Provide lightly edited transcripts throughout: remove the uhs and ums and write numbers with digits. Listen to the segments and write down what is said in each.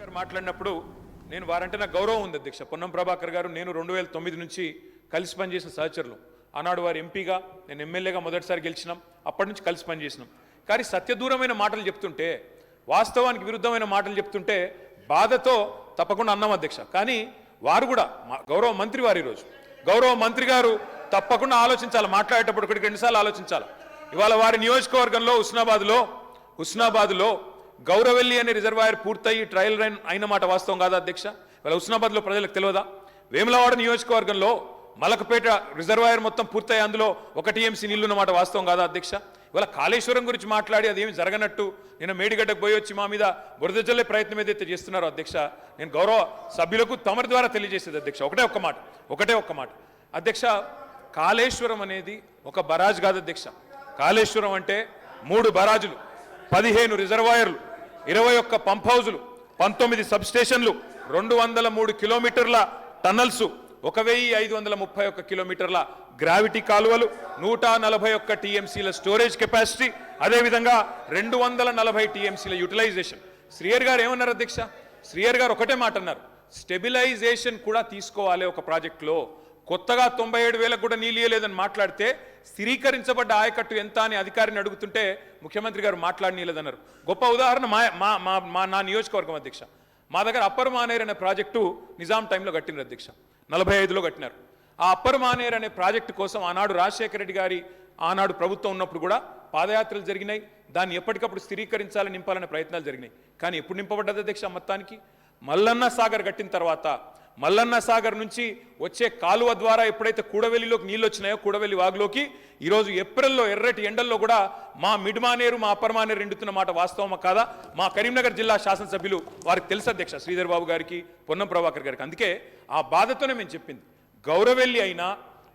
గారు మాట్లాడినప్పుడు నేను వారంటే నాకు గౌరవం ఉంది అధ్యక్ష. పొన్నం ప్రభాకర్ గారు నేను 2009 నుంచి కలిసి పనిచేసిన సహచరులు. ఆనాడు వారు ఎంపీగా, నేను ఎమ్మెల్యేగా మొదటిసారి గెలిచినాం. అప్పటి నుంచి కలిసి పనిచేసినాం. కానీ సత్యదూరమైన మాటలు చెప్తుంటే, వాస్తవానికి విరుద్ధమైన మాటలు చెప్తుంటే బాధతో తప్పకుండా అన్నాం అధ్యక్ష. కానీ వారు కూడా గౌరవ మంత్రి వారు, ఈరోజు గౌరవ మంత్రి గారు తప్పకుండా ఆలోచించాలి, మాట్లాడేటప్పుడు ఒకటికి రెండుసార్లు ఆలోచించాలి. ఇవాళ వారి నియోజకవర్గంలో హుస్నాబాద్లో గౌరవెల్లి అనే రిజర్వాయర్ పూర్తయి ట్రయల్ రన్ అయిన మాట వాస్తవం కాదా అధ్యక్ష? ఇవాళ హుస్నాబాద్లో ప్రజలకు తెలియదా? వేములవాడ నియోజకవర్గంలో మలకపేట రిజర్వాయర్ మొత్తం పూర్తయి అందులో 1 టీఎంసీ నీళ్లున్న మాట వాస్తవం కాదా అధ్యక్ష? ఇవాళ కాళేశ్వరం గురించి మాట్లాడి అదేమి జరగనట్టు నిన్న మేడిగడ్డకు పోయి వచ్చి మా మీద బురద జల్లే ప్రయత్నం ఏదైతే చేస్తున్నారో అధ్యక్ష, నేను గౌరవ సభ్యులకు తమరి ద్వారా తెలియజేసేది అధ్యక్ష ఒకటే ఒక్క మాట అధ్యక్ష. కాళేశ్వరం అనేది ఒక బరాజ్ కాదు అధ్యక్ష. కాళేశ్వరం అంటే 3 బరాజులు, 15 రిజర్వాయర్లు, 21 పంప్ హౌజులు, 19 సబ్ స్టేషన్లు, 203 కిలోమీటర్ల టన్నల్స్, 1531 కిలోమీటర్ల గ్రావిటీ కాలువలు, 141 టీఎంసీల స్టోరేజ్ కెపాసిటీ, అదేవిధంగా 240 టీఎంసీల యూటిలైజేషన్. శ్రీయర్ గారు ఏమన్నారు అధ్యక్ష? శ్రీయర్ గారు ఒకటే మాట అన్నారు, స్టెబిలైజేషన్ కూడా తీసుకోవాలి ఒక ప్రాజెక్టులో. కొత్తగా 97,000 కూడా నీళ్ళు ఇయ్యలేదని మాట్లాడితే స్థిరీకరించబడ్డ ఆయకట్టు ఎంత అని అధికారిని అడుగుతుంటే ముఖ్యమంత్రి గారు మాట్లాడనీయలేదన్నారు. గొప్ప ఉదాహరణ నా నియోజకవర్గం అధ్యక్ష. మా దగ్గర అప్పర్ మానేర్ అనే ప్రాజెక్టు నిజాం టైంలో కట్టినారు అధ్యక్ష, 45లో కట్టినారు. ఆ అప్పర్ మానేర్ అనే ప్రాజెక్టు కోసం ఆనాడు రాజశేఖర రెడ్డి గారి ఆనాడు ప్రభుత్వం ఉన్నప్పుడు కూడా పాదయాత్రలు జరిగినాయి. దాన్ని ఎప్పటికప్పుడు స్థిరీకరించాలని నింపాలనే ప్రయత్నాలు జరిగినాయి. కానీ ఎప్పుడు నింపబడ్డది అధ్యక్ష? మొత్తానికి మల్లన్న సాగర్ కట్టిన తర్వాత మల్లన్న సాగర్ నుంచి వచ్చే కాలువ ద్వారా ఎప్పుడైతే కూడవెల్లిలోకి నీళ్ళు వచ్చినాయో, కూడవెల్లి వాగులోకి ఈరోజు ఏప్రిల్లో ఎర్రటి ఎండల్లో కూడా మా మిడ్ మానేరు మా అప్పర్ మానేరు ఎండుతున్న మాట వాస్తవమా కాదా? మా కరీంనగర్ జిల్లా శాసనసభ్యులు వారికి తెలుసు అధ్యక్ష, శ్రీధర్ బాబు గారికి, పొన్నం ప్రభాకర్ గారికి. అందుకే ఆ బాధతోనే మేము చెప్పింది, గౌరవెల్లి అయినా,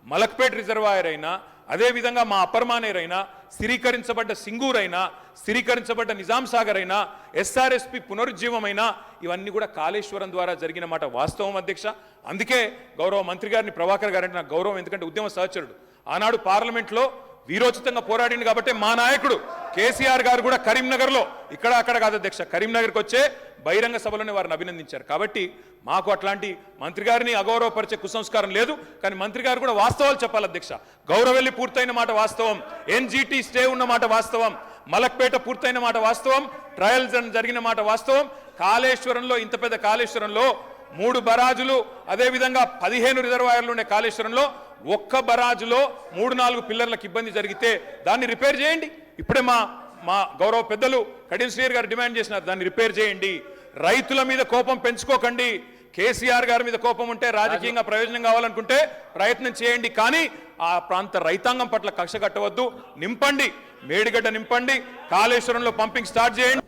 మలక్పేట రిజర్వాయర్ అయినా, అదేవిధంగా మా అప్పర్ మానేర్ అయినా, స్థిరీకరించబడ్డ సింగూర్ అయినా, స్థిరీకరించబడ్డ నిజాం సాగర్ అయినా, ఎస్ఆర్ఎస్పి పునరుజ్జీవమైనా, ఇవన్నీ కూడా కాళేశ్వరం ద్వారా జరిగిన మాట వాస్తవం అధ్యక్ష. అందుకే గౌరవ మంత్రి గారిని, ప్రభాకర్ గారంటే నాకు గౌరవం, ఎందుకంటే ఉద్యమ సహచరుడు. ఆనాడు పార్లమెంట్లో వీరోచితంగా పోరాడింది కాబట్టి మా నాయకుడు కేసీఆర్ గారు కూడా కరీంనగర్లో, ఇక్కడ అక్కడ కాదు అధ్యక్ష, కరీంనగర్కి వచ్చే బహిరంగ సభలోనే వారిని అభినందించారు. కాబట్టి మాకు అట్లాంటి మంత్రి గారిని అగౌరవపరిచే కుసంస్కారం లేదు. కానీ మంత్రి గారు కూడా వాస్తవాలు చెప్పాలి అధ్యక్ష. గౌరవెల్లి పూర్తయిన మాట వాస్తవం, ఎన్జీటీ స్టే ఉన్న మాట వాస్తవం, మలక్పేట పూర్తయిన మాట వాస్తవం, ట్రయల్స్ జరిగిన మాట వాస్తవం. కాళేశ్వరంలో, ఇంత పెద్ద కాళేశ్వరంలో 3 బరాజులు, అదేవిధంగా 15 రిజర్వాయర్లు ఉండే కాళేశ్వరంలో ఒక్క బరాజులో 3-4 పిల్లర్లకు ఇబ్బంది జరిగితే దాన్ని రిపేర్ చేయండి. ఇప్పుడే మా గౌరవ పెద్దలు కడియం శ్రీయర్ గారు డిమాండ్ చేసినారు, దాన్ని రిపేర్ చేయండి. రైతుల మీద కోపం పెంచుకోకండి. కేసీఆర్ గారి మీద కోపం ఉంటే, రాజకీయంగా ప్రయోజనం కావాలనుకుంటే ప్రయత్నం చేయండి. కానీ ఆ ప్రాంత రైతాంగం పట్ల కక్ష కట్టవద్దు. నింపండి, మేడిగడ్డ నింపండి, కాళేశ్వరంలో పంపింగ్ స్టార్ట్ చేయండి.